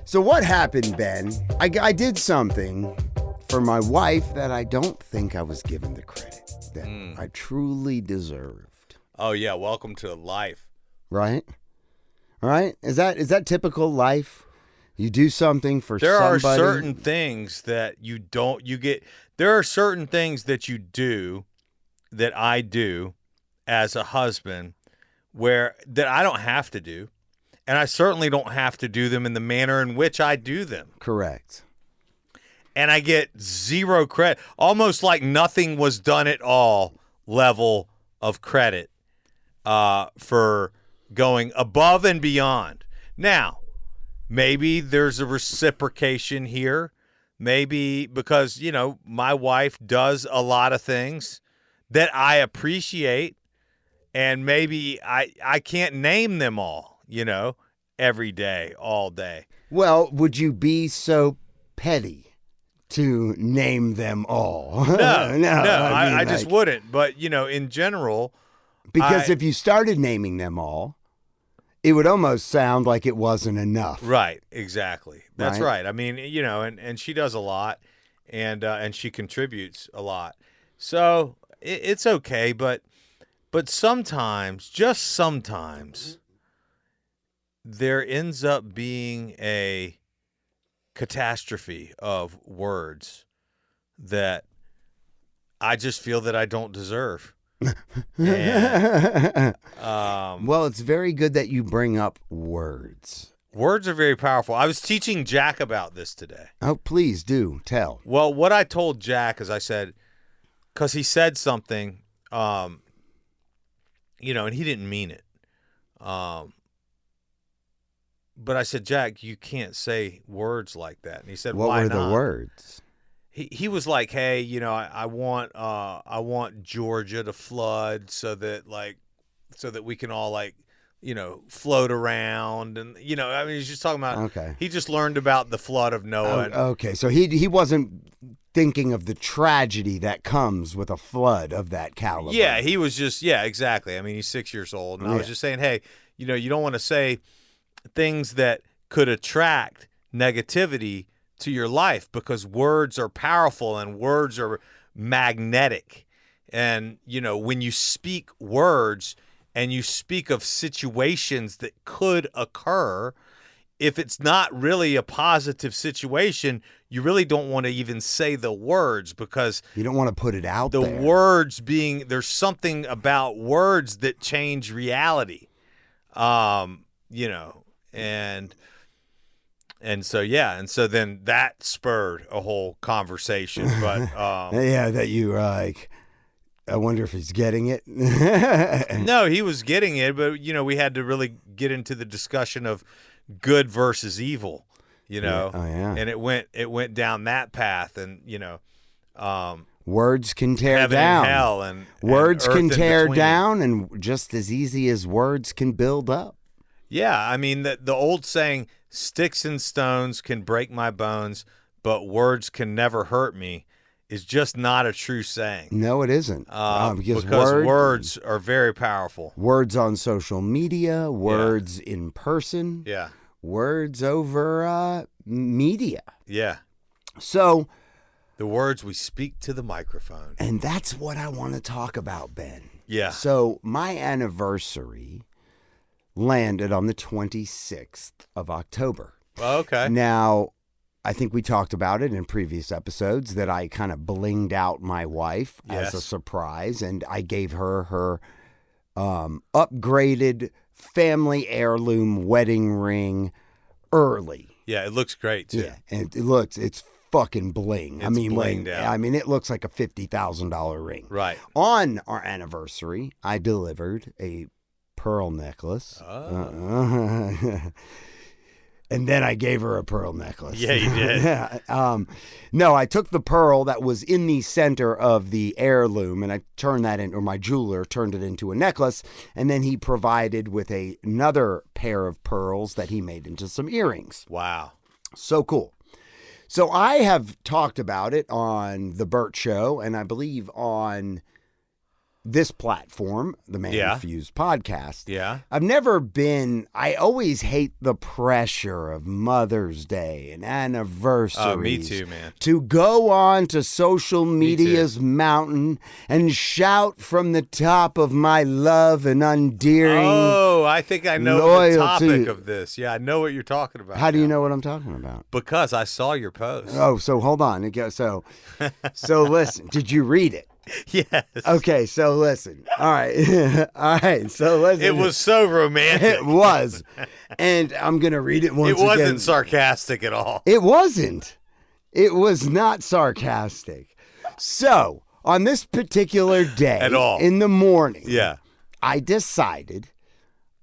So what happened, Ben? I did something for my wife that I don't think I was given the credit that I truly deserved. Oh yeah, welcome to life. Right? Right? Is that typical life? You do something for there somebody. There are certain things that there are certain things that you do that I do as a husband that I don't have to do. And I certainly don't have to do them in the manner in which I do them. Correct. And I get zero credit, almost like nothing was done at all level of credit for going above and beyond. Now, maybe there's a reciprocation here. Maybe because, my wife does a lot of things that I appreciate. And maybe I can't name them all. Every day, all day. Well, would you be so petty to name them all? No, I just wouldn't. But, in general. Because if you started naming them all, it would almost sound like it wasn't enough. Right, exactly. That's right. I mean, and she does a lot and she contributes a lot. So it's okay. But sometimes, just sometimes, there ends up being a catastrophe of words that I just feel that I don't deserve. And, well, it's very good that you bring up words. Words are very powerful. I was teaching Jack about this today. Oh, please do tell. Well, what I told Jack is I said, because he said something, and he didn't mean it. But I said, Jack, you can't say words like that. And he said, why not? What were the words? He was like, hey, I want Georgia to flood so that we can all float around. And, he's just talking about, okay. He just learned about the flood of Noah. Okay. So he wasn't thinking of the tragedy that comes with a flood of that caliber. Yeah, he was just, exactly. I mean, he's 6 years old. And I was just saying, hey, you don't want to say things that could attract negativity to your life because words are powerful and words are magnetic. And, when you speak words and you speak of situations that could occur, if it's not really a positive situation, you really don't want to even say the words because you don't want to put it out there. The words there's something about words that change reality. And so then that spurred a whole conversation. But that you like. I wonder if he's getting it. No, he was getting it, but we had to really get into the discussion of good versus evil. And it went down that path, and words can tear heaven down. And hell, and words and can tear between. down, and just as easy as words can build up. Yeah, I mean the old saying, "Sticks and stones can break my bones, but words can never hurt me," is just not a true saying. No, it isn't. Because words are very powerful. Words on social media, words in person, words over media. Yeah. So the words we speak to the microphone. And that's what I want to talk about, Ben. Yeah. So my anniversary landed on the 26th of October. Okay. Now, I think we talked about it in previous episodes that I kind of blinged out my wife as a surprise, and I gave her upgraded family heirloom wedding ring early. Yeah, it looks great too. Yeah, and it's fucking bling. It's blinged out. It looks like a $50,000 ring. Right. On our anniversary, I delivered a pearl necklace. Oh. And then I gave her a pearl necklace. Yeah, you did. No, I took the pearl that was in the center of the heirloom and I turned that in, or my jeweler turned it into a necklace. And then he provided with another pair of pearls that he made into some earrings. Wow. So cool. So I have talked about it on The Burt Show, and I believe on this platform, the ManFUzed Podcast. Yeah. I've never been, I always hate the pressure of Mother's Day and anniversaries. Oh, me too, man. To go on to social media's mountain and shout from the top of my love and undeering Oh, I think I know loyalty. the topic of this. Yeah, I know what you're talking about. How do you know what I'm talking about? Because I saw your post. Oh, so hold on. So listen, did you read it? Yes. Okay, so listen. All right. All right, so listen. It was so romantic. It was. And I'm going to read it once again. It wasn't sarcastic at all. It wasn't. It was not sarcastic. So, on this particular day, At all. in the morning, Yeah. I decided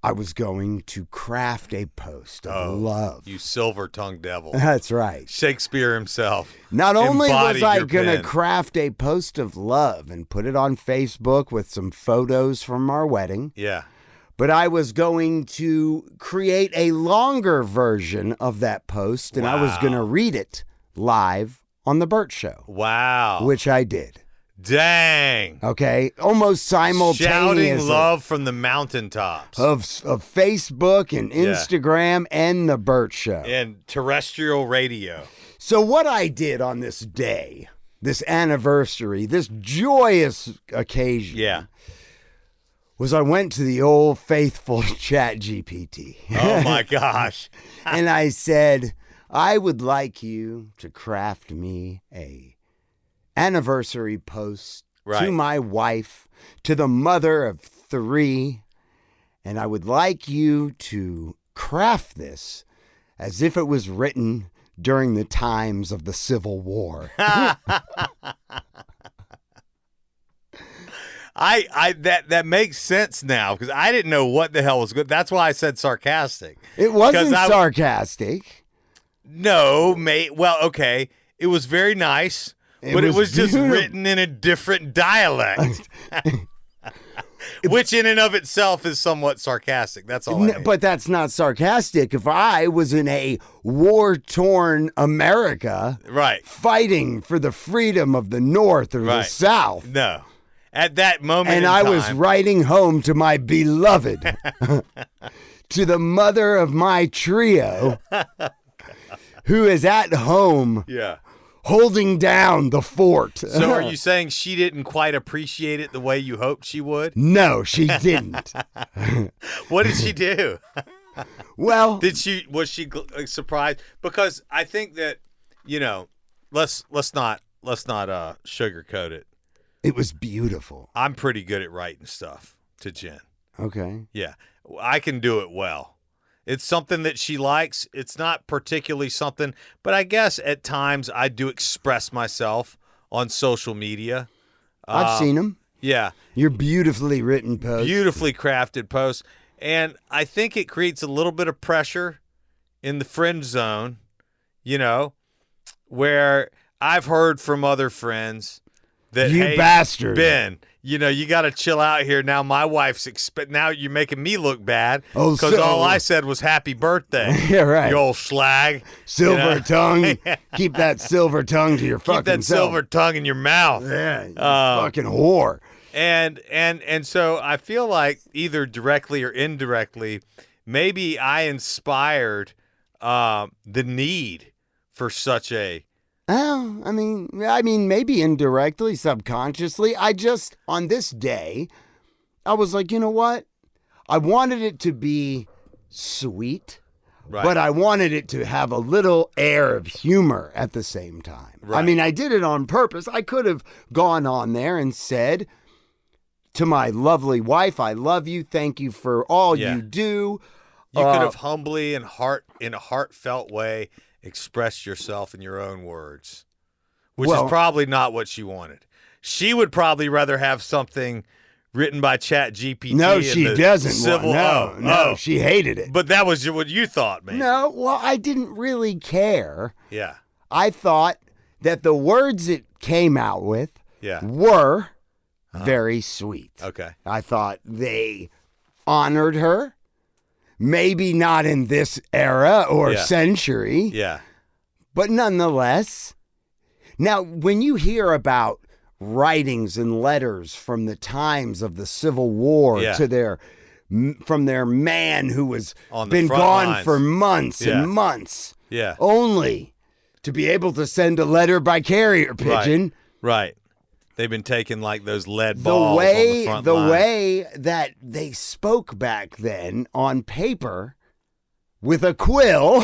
I was going to craft a post of love. You silver-tongued devil. That's right. Shakespeare himself. Not only was embodied I your going to pen. craft a post of love and put it on Facebook with some photos from our wedding, Yeah. but I was going to create a longer version of that post, and I was going to read it live on The Burt Show, Wow. which I did. Dang. Okay, almost simultaneously. Shouting love from the mountaintops. of Facebook and Instagram and The Burt Show. And terrestrial radio. So what I did on this day, this anniversary, this joyous occasion, was I went to the old faithful ChatGPT. Oh, my gosh. And I said, I would like you to craft me a anniversary post to my wife, to the mother of 3, and I would like you to craft this as if it was written during the times of the Civil War. That makes sense now because I didn't know what the hell was good. That's why I said sarcastic. It wasn't sarcastic. No, mate. Well, okay. It was very nice, but it was just written in a different dialect, which in and of itself is somewhat sarcastic. That's all. But that's not sarcastic. If I was in a war-torn America, fighting for the freedom of the North or the South, no. At that moment and in I time, was writing home to my beloved, to the mother of my trio, who is at home, holding down the fort. So are you saying she didn't quite appreciate it the way you hoped she would? No, she didn't. What did she do? Well, was she surprised? Because I think that, let's not sugarcoat it. It was beautiful. I'm pretty good at writing stuff to Jen. Okay. Yeah, I can do it well. It's something that she likes. It's not particularly something, but I guess at times I do express myself on social media. I've seen them. Yeah. Your beautifully written posts. Beautifully crafted posts. And I think it creates a little bit of pressure in the friend zone, where I've heard from other friends that, you hey, bastard. Ben, you got to chill out here. Now my wife's now you're making me look bad because all I said was happy birthday. Yeah, right. You old slag. Silver tongue. Keep that silver tongue to your fucking Keep that self. silver tongue in your mouth. Yeah, you fucking whore. And so I feel like either directly or indirectly, maybe I inspired the need for such a. Oh, I mean, maybe indirectly, subconsciously. On this day, I was like, you know what? I wanted it to be sweet, but I wanted it to have a little air of humor at the same time. Right. I mean, I did it on purpose. I could have gone on there and said to my lovely wife, I love you. Thank you for all you do. You could have humbly and in a heartfelt way expressed yourself in your own words, which is probably not what she wanted. She would probably rather have something written by ChatGPT. No, she doesn't. No, she hated it. But that was what you thought, man. No, well, I didn't really care. Yeah. I thought that the words it came out with were very sweet. Okay. I thought they honored her. Maybe not in this era or century. Yeah. But nonetheless. Now, when you hear about writings and letters from the times of the Civil War to from their man who was been gone lines for months and months. Yeah. Only to be able to send a letter by carrier pigeon. Right. They've been taking like those lead balls on the front line. Way that they spoke back then on paper with a quill.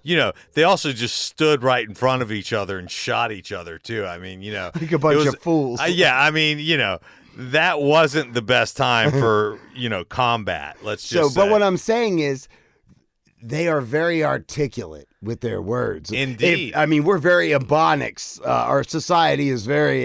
They also just stood right in front of each other and shot each other too. I mean, like a bunch of fools. That wasn't the best time for, combat. Let's just say. But what I'm saying is they are very articulate with their words. Indeed. We're very ebonics. Our society is very,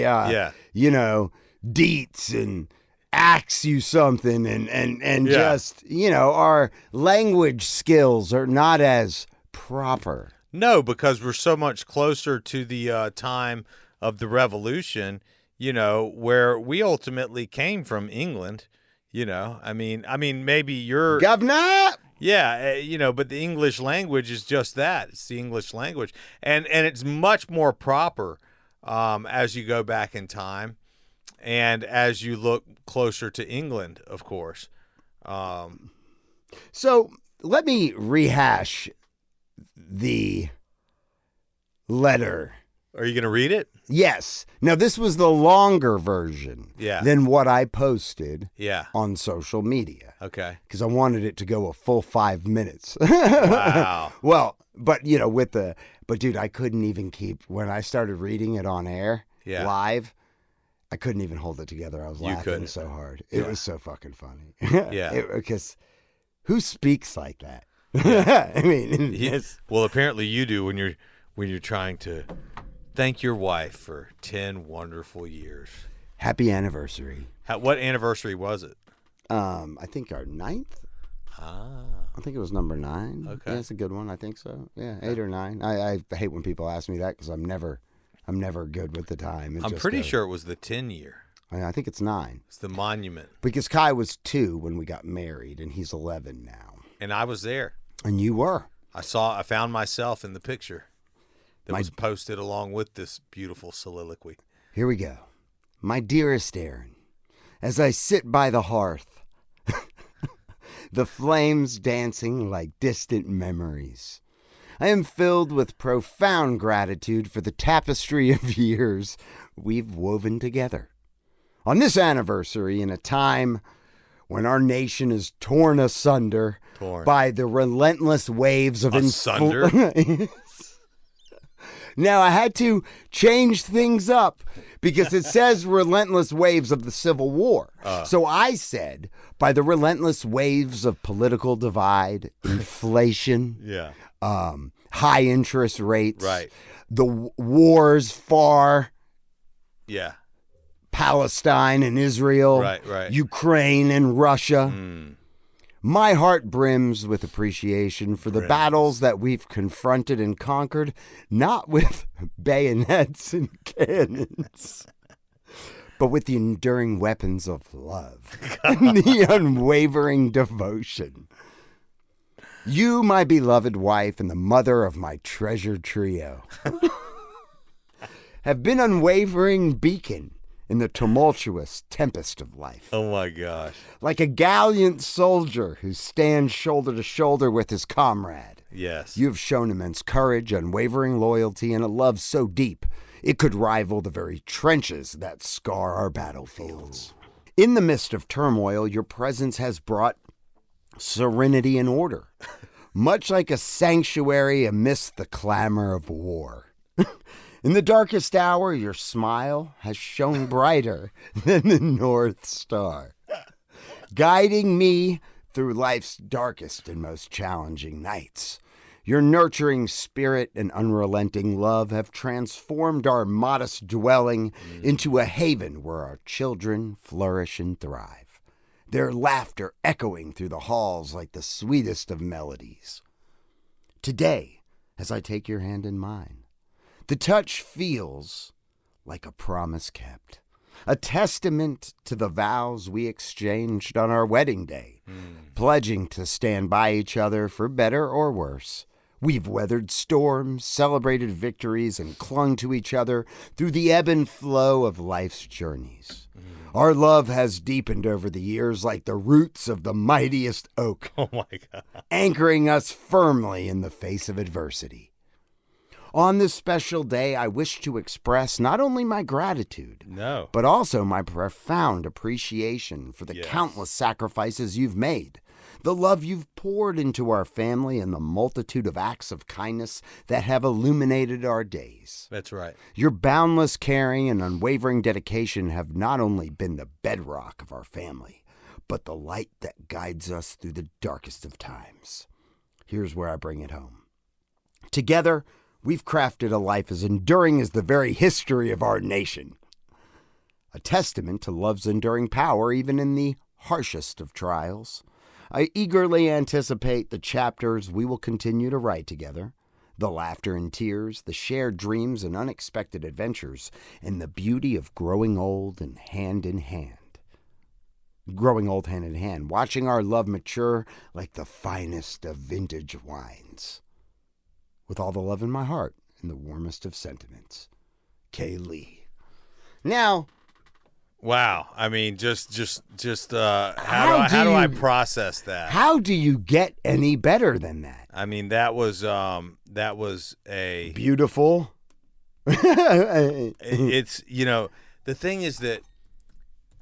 deets and axe you something and just, our language skills are not as proper. No, because we're so much closer to the time of the Revolution, where we ultimately came from England. Maybe you're governor. Yeah, but the English language is just that. It's the English language. And it's much more proper as you go back in time and as you look closer to England, of course. So let me rehash the letter. Are you going to read it? Yes. Now, this was the longer version than what I posted on social media. Okay. Because I wanted it to go a full 5 minutes. Wow. Well, but, but dude, I couldn't even when I started reading it on air live, I couldn't even hold it together. I was laughing so hard. It was so fucking funny. Yeah. Because who speaks like that? Yeah. Well, apparently you do when you're trying to thank your wife for 10 wonderful years. Happy anniversary. What anniversary was it? I think our 9th. I think it was number 9. Okay. Yeah, that's a good one. I think so. Yeah, 8 or 9. I hate when people ask me that because I'm never good with the time. I'm pretty sure it was the 10 year. I think it's 9. It's the monument. Because Kai was 2 when we got married, and he's 11 now. And I was there. And you were. I found myself in the picture that was posted along with this beautiful soliloquy. Here we go. My dearest Aaron, as I sit by the hearth, the flames dancing like distant memories, I am filled with profound gratitude for the tapestry of years we've woven together. On this anniversary, in a time when our nation is torn asunder by the relentless waves of asunder. Now, I had to change things up because it says relentless waves of the Civil War. So I said, by the relentless waves of political divide, inflation, high interest rates, the wars far, Palestine and Israel, Ukraine and Russia. My heart brims with appreciation for the battles that we've confronted and conquered, not with bayonets and cannons, but with the enduring weapons of love and the unwavering devotion. You, my beloved wife and the mother of my treasured trio, have been unwavering beacon in the tumultuous tempest of life. Oh, my gosh. Like a gallant soldier who stands shoulder to shoulder with his comrade. Yes. You have shown immense courage, unwavering loyalty, and a love so deep it could rival the very trenches that scar our battlefields. In the midst of turmoil, your presence has brought serenity and order, much like a sanctuary amidst the clamor of war. In the darkest hour, your smile has shone brighter than the North Star, guiding me through life's darkest and most challenging nights. Your nurturing spirit and unrelenting love have transformed our modest dwelling into a haven where our children flourish and thrive, their laughter echoing through the halls like the sweetest of melodies. Today, as I take your hand in mine, the touch feels like a promise kept, a testament to the vows we exchanged on our wedding day, pledging to stand by each other for better or worse, We've weathered storms, celebrated victories, and clung to each other through the ebb and flow of life's journeys. Our love has deepened over the years like the roots of the mightiest oak, Oh my God. anchoring us firmly in the face of adversity. On this special day, I wish to express not only my gratitude, No. but also my profound appreciation for the Yes. countless sacrifices you've made, the love you've poured into our family, and the multitude of acts of kindness that have illuminated our days. That's right. Your boundless caring and unwavering dedication have not only been the bedrock of our family, but the light that guides us through the darkest of times. Here's where I bring it home. Together, we've crafted a life as enduring as the very history of our nation. A testament to love's enduring power even in the harshest of trials. I eagerly anticipate the chapters we will continue to write together, the laughter and tears, the shared dreams and unexpected adventures, and the beauty of growing old and hand in hand. Watching our love mature like the finest of vintage wines. With all the love in my heart and the warmest of sentiments. Kay Lee. Now, Wow. I mean, just How how do I do you- process that? how do you get any better than that? I mean, that was a Beautiful. it's the thing is that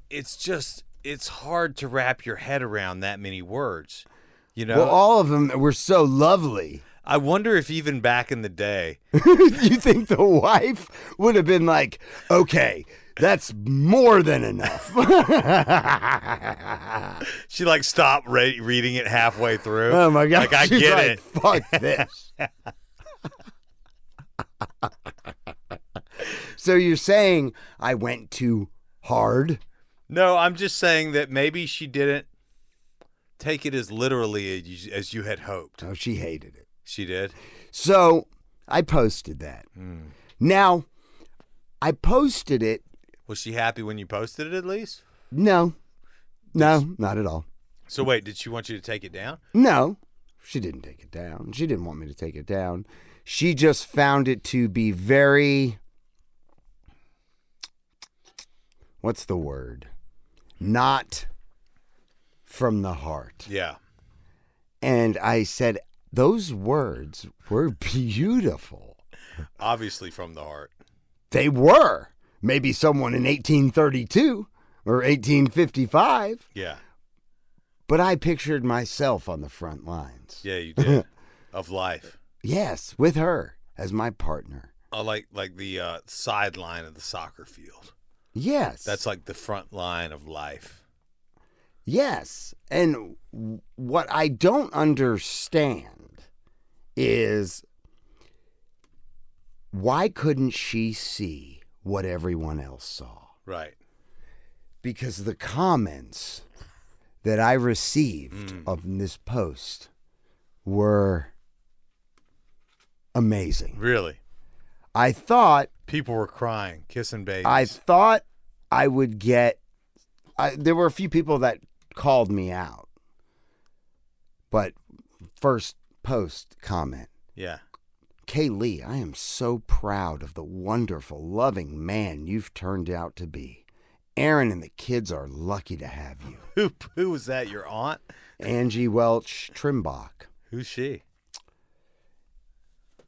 it's hard to wrap your head around that many words. Well, all of them were so lovely. I wonder if even back in the day, You think the wife would have been like, okay, that's more than enough. she like stopped reading it halfway through. Oh my God. Like I She's get like, it. Fuck this. So you're saying I went too hard? No, I'm just saying that maybe she didn't take it as literally as you had hoped. Oh, she hated it. She did? So I posted that. Now, I posted it. Was she happy when you posted it at least? No, not at all. So wait, did she want you to take it down? No, she didn't take it down. She didn't want me to take it down. She just found it to be very, what's the word? Not from the heart. Yeah. And I said, those words were beautiful. Obviously from the heart. They were. Maybe someone in 1832 or 1855. Yeah. But I pictured myself on the front lines. Yeah, you did. Of life. Yes, with her as my partner. Like the sideline of the soccer field. Yes. That's like the front line of life. Yes. And what I don't understand is why couldn't she see what everyone else saw? Right. Because the comments that I received on this post were amazing. Really? I thought People were crying, kissing babies. I thought I would get there were a few people that called me out. But first post comment. Yeah. Kay Lee, I am so proud of the wonderful, loving man you've turned out to be. Aaron and the kids are lucky to have you. Who was that? Your aunt? Angie Welch Trimbach. Who's she?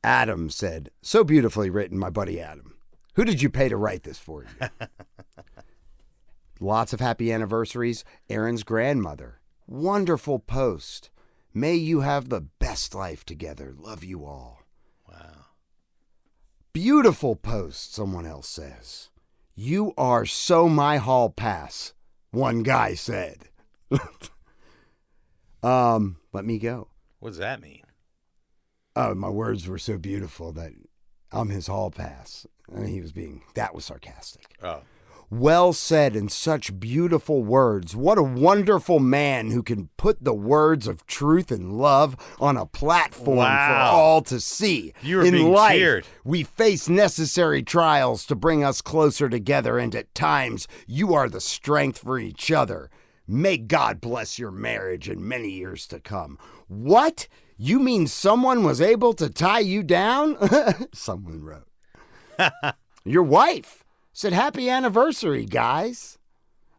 Adam said, so beautifully written, my buddy Adam. Who did you pay to write this for you? Lots of happy anniversaries. Aaron's grandmother. Wonderful post. May you have the best life together. Love you all. Wow. Beautiful post, someone else says. You are so my hall pass, one guy said. Let me go. What does that mean? Oh, my words were so beautiful that I'm his hall pass. I mean, that was sarcastic. Oh. Well said and such beautiful words. What a wonderful man who can put the words of truth and love on a platform for Wow. all to see. You were In being life, cheered. we face necessary trials to bring us closer together, and at times you are the strength for each other. May God bless your marriage in many years to come. What? You mean someone was able to tie you down? Someone wrote. Your wife said, happy anniversary, guys.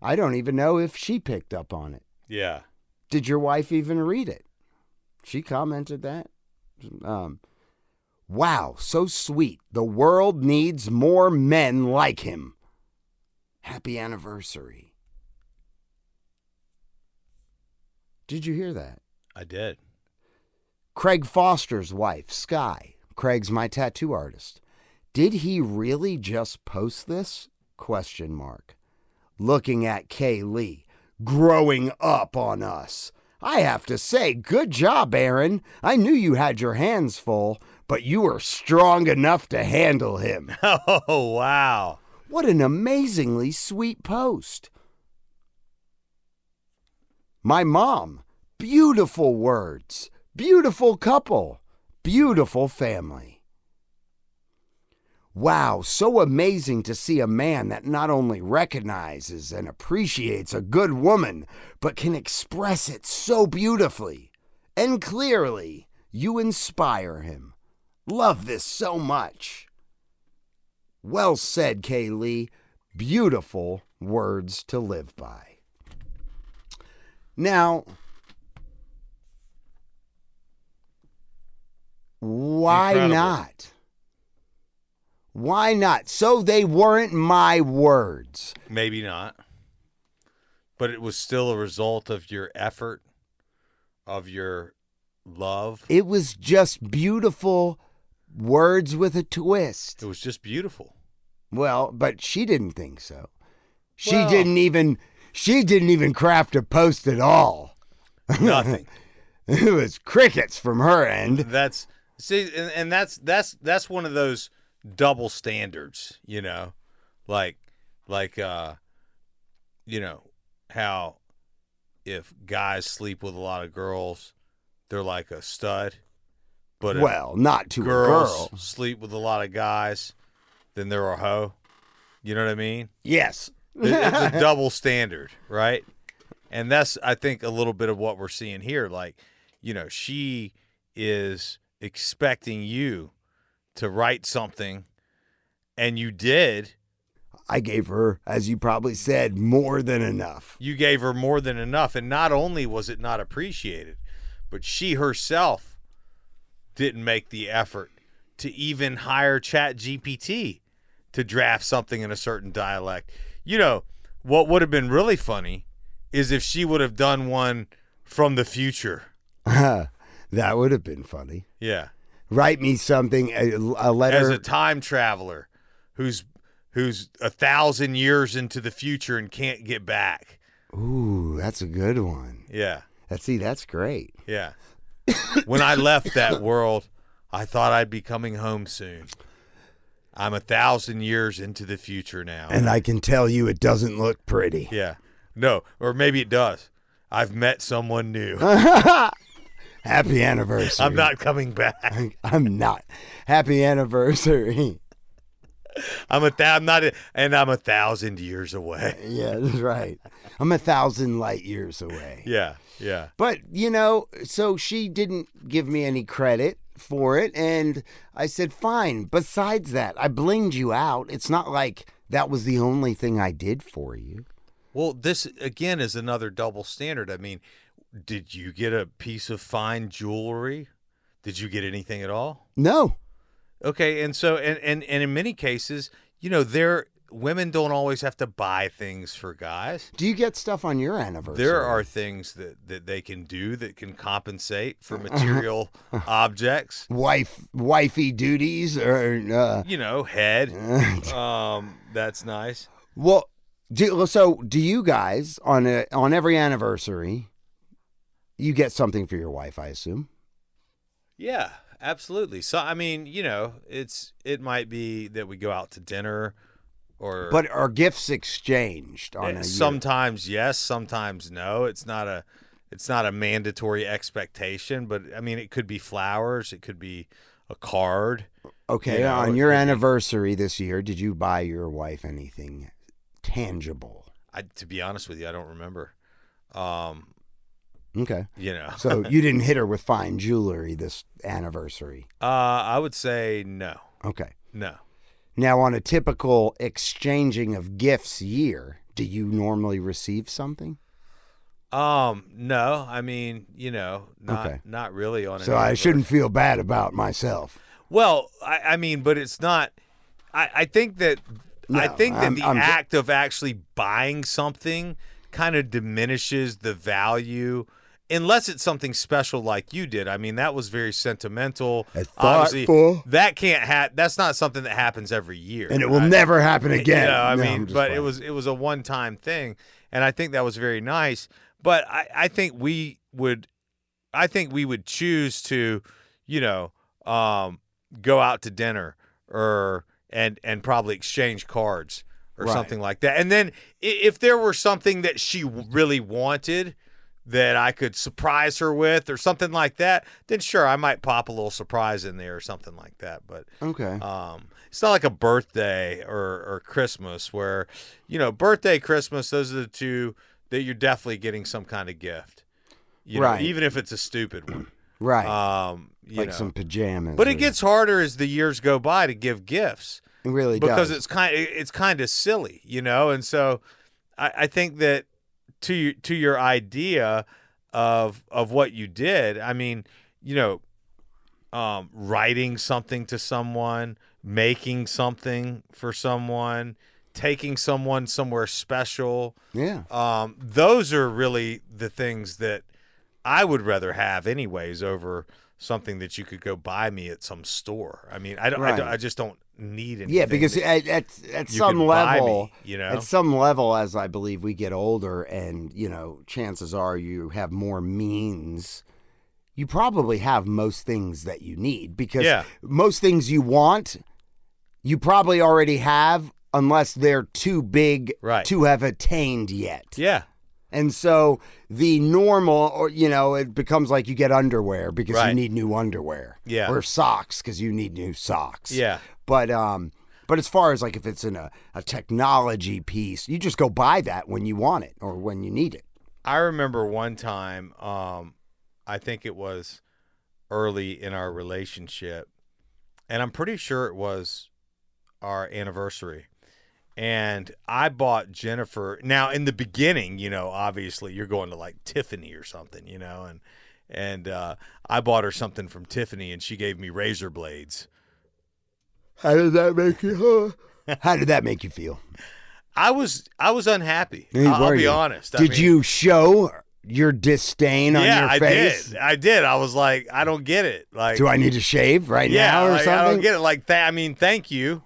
I don't even know if she picked up on it. Yeah. Did your wife even read it? She commented that. Wow, so sweet. The world needs more men like him. Happy anniversary. Did you hear that? I did. Craig Foster's wife, Sky. Craig's my tattoo artist. Did he really just post this? Question mark. Looking at Kay Lee. Growing up on us. I have to say, good job, Aaron. I knew you had your hands full, but you were strong enough to handle him. Oh, wow. What an amazingly sweet post. My mom. Beautiful words. Beautiful couple. Beautiful family. Wow, so amazing to see a man that not only recognizes and appreciates a good woman, but can express it so beautifully and clearly. You inspire him. Love this so much. Well said, Kaylee. Beautiful words to live by. Now, why Incredible. not? Why not? So they weren't my words. Maybe not. But it was still a result of your effort, of your love. It was just beautiful words with a twist. It was just beautiful. Well, but she didn't think so. She Well- didn't even craft a post at all. Nothing. It was crickets from her end. That's one of those double standards, you know, like you know how if guys sleep with a lot of girls, they're like a stud, but if Well, not to a girls girl. sleep with a lot of guys, then they're a hoe. You know what I mean? Yes. It's a double standard, right? And that's, I think, a little bit of what we're seeing here. Like, you know, she is expecting you to write something, and you did. I gave her, as you probably said, more than enough. You gave her more than enough, and not only was it not appreciated, but she herself didn't make the effort to even hire ChatGPT to draft something in a certain dialect. You know, what would have been really funny is if she would have done one from the future. That would have been funny. Yeah. Write me something, a letter. As a time traveler who's 1,000 years into the future and can't get back. Ooh, that's a good one. Yeah. That's great. Yeah. When I left that world, I thought I'd be coming home soon. I'm 1,000 years into the future now. And I can tell you it doesn't look pretty. Yeah. No, or maybe it does. I've met someone new. Happy anniversary. I'm not coming back. I'm not. Happy anniversary. I'm 1,000 years away. Yeah, that's right. I'm 1,000 light years away. Yeah, yeah. But, you know, so she didn't give me any credit for it. And I said, fine. Besides that, I blinged you out. It's not like that was the only thing I did for you. Well, this, again, is another double standard. I mean, did you get a piece of fine jewelry? Did you get anything at all? No. Okay, and so and in many cases, you know, women don't always have to buy things for guys. Do you get stuff on your anniversary? There are things that they can do that can compensate for material objects. Wifey duties or You know, head. That's nice. Well, do you guys on every anniversary you get something for your wife, I assume? Yeah, absolutely. So I mean, you know, it might be that we go out to dinner, But are gifts exchanged on a year? Sometimes yes, sometimes no. It's not a mandatory expectation, but I mean, it could be flowers, it could be a card. Okay, you know, on your anniversary this year, did you buy your wife anything tangible? To be honest with you, I don't remember. Okay. You know. So you didn't hit her with fine jewelry this anniversary? I would say no. Okay. No. Now, on a typical exchanging of gifts year, do you normally receive something? No. I mean, not really on an So I shouldn't feel bad about myself. Well, I mean, but it's not. I think that the act of actually buying something kind of diminishes the value, unless it's something special like you did. I mean, that was very sentimental. Thoughtful. Obviously, that can't that's not something that happens every year, and it will never happen again. I mean, but it was a one-time thing, and I think that was very nice. But I think we would choose to, go out to dinner and probably exchange cards or something like that. And then if there were something that she really wanted that I could surprise her with or something like that, then sure, I might pop a little surprise in there or something like that. But okay. It's not like a birthday or Christmas where, birthday, Christmas, those are the two that you're definitely getting some kind of gift. Even if it's a stupid one. Right. Like some pajamas. But it gets harder as the years go by to give gifts. It really because does. it's kind of silly, and so I think that to your idea of what you did, I mean, writing something to someone, making something for someone, taking someone somewhere special. Yeah. Those are really the things that I would rather have anyways over something that you could go buy me at some store. I mean, I just don't need anything. Yeah, because at some level, at some level, as I believe we get older and, chances are you have more means, you probably have most things that you need because most things you want, you probably already have unless they're too big to have attained yet. Yeah. And so the normal, or, it becomes like you get underwear because you need new underwear. Yeah. Or socks because you need new socks. Yeah. But as far as like if it's in a technology piece, you just go buy that when you want it or when you need it. I remember one time, I think it was early in our relationship, and I'm pretty sure it was our anniversary. And I bought Jennifer. Now, in the beginning, obviously you're going to like Tiffany or something, and I bought her something from Tiffany, and she gave me razor blades. How did that make you? How did that make you feel? I was unhappy. I'll be honest. Did you show your disdain on your face? I did. I was like, I don't get it. Like, do I need to shave now or something? I don't get it. Like, thank you.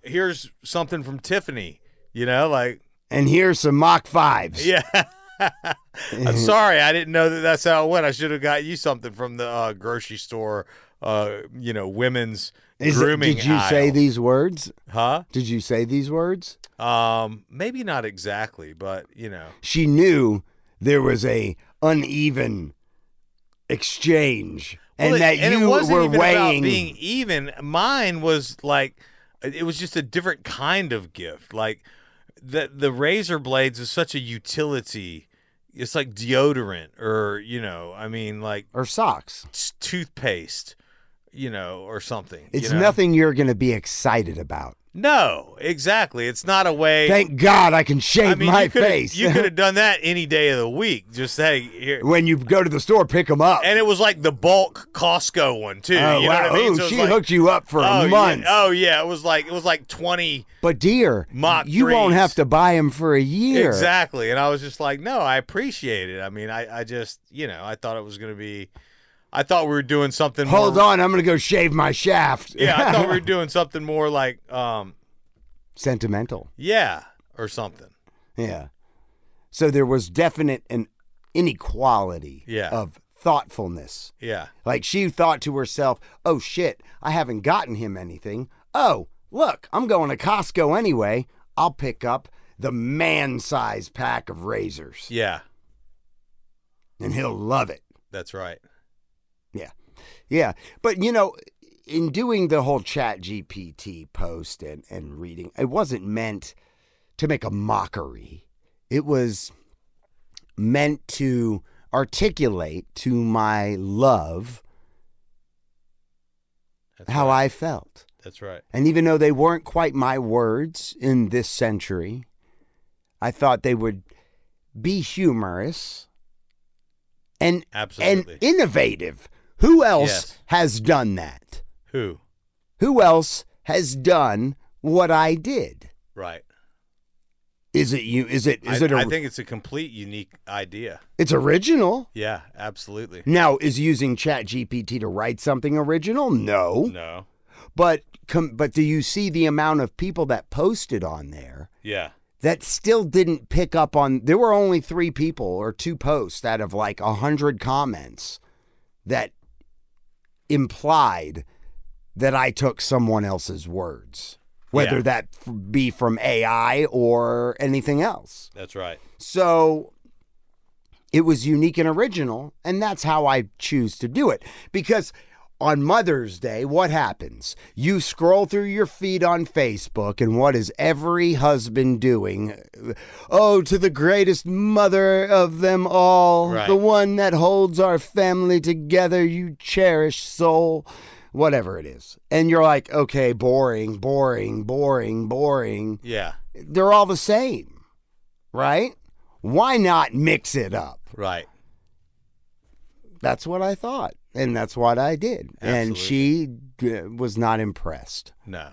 Here's something from Tiffany, and here's some Mach 5s. Yeah. I'm sorry. I didn't know that's how it went. I should have got you something from the grocery store, women's grooming Did you aisle. say these words? Huh? Did you say these words? Maybe not exactly, but, She knew there was a uneven exchange and you it wasn't were even weighing. About being even. Mine was like, it was just a different kind of gift. Like the razor blades is such a utility. It's like deodorant or, or socks, toothpaste, or something. It's nothing you're going to be excited about. No, exactly. It's not a way. Thank God I can shave my face. You could have done that any day of the week. Just, hey, here. When you go to the store, pick them up. And it was like the bulk Costco one, too. Oh, you know what I mean? So she hooked you up for months. Yeah. Oh, yeah. It was like 20. But, dear, you won't have to buy them for a year. Exactly. And I was just like, no, I appreciate it. I mean, I just, I thought it was going to be. I thought we were doing something Hold on, I'm going to go shave my shaft. Yeah, I thought we were doing something more like sentimental. Yeah, or something. Yeah. So there was definite an inequality of thoughtfulness. Yeah. Like she thought to herself, "Oh shit, I haven't gotten him anything. Oh, look, I'm going to Costco anyway. I'll pick up the man-size pack of razors." Yeah. And he'll love it. That's right. Yeah. Yeah. But, in doing the whole ChatGPT post and reading, it wasn't meant to make a mockery. It was meant to articulate to my love how I felt. That's right. And even though they weren't quite my words in this century, I thought they would be humorous and innovative. Who else has done that? Who else has done what I did? Right. Is it you? I think it's a complete unique idea. It's original. Yeah, absolutely. Now, is using ChatGPT to write something original? No. But do you see the amount of people that posted on there? Yeah. That still didn't pick up on. There were only 3 people or 2 posts out of like 100 comments that implied that I took someone else's words, whether that be from AI or anything else. That's right. So it was unique and original, and that's how I choose to do it. Because on Mother's Day, what happens? You scroll through your feed on Facebook, and what is every husband doing? Oh, to the greatest mother of them all, the one that holds our family together, you cherished soul, whatever it is. And you're like, okay, boring. Yeah. They're all the same, right? Why not mix it up? Right. That's what I thought. And that's what I did. Absolutely. And she was not impressed. No.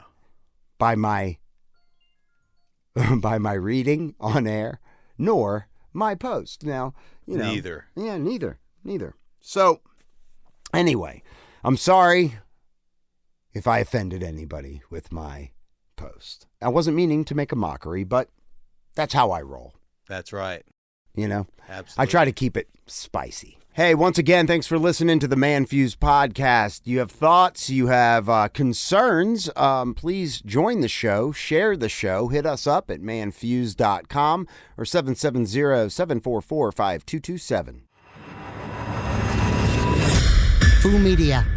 By my reading on air, nor my post. Now, Neither. Yeah, neither. So, anyway, I'm sorry if I offended anybody with my post. I wasn't meaning to make a mockery, but that's how I roll. That's right. Absolutely. I try to keep it spicy. Hey, once again, thanks for listening to the ManFUzed Podcast. You have thoughts, you have concerns, please join the show, share the show, hit us up at manfused.com or 770-744-5227. Foo Media.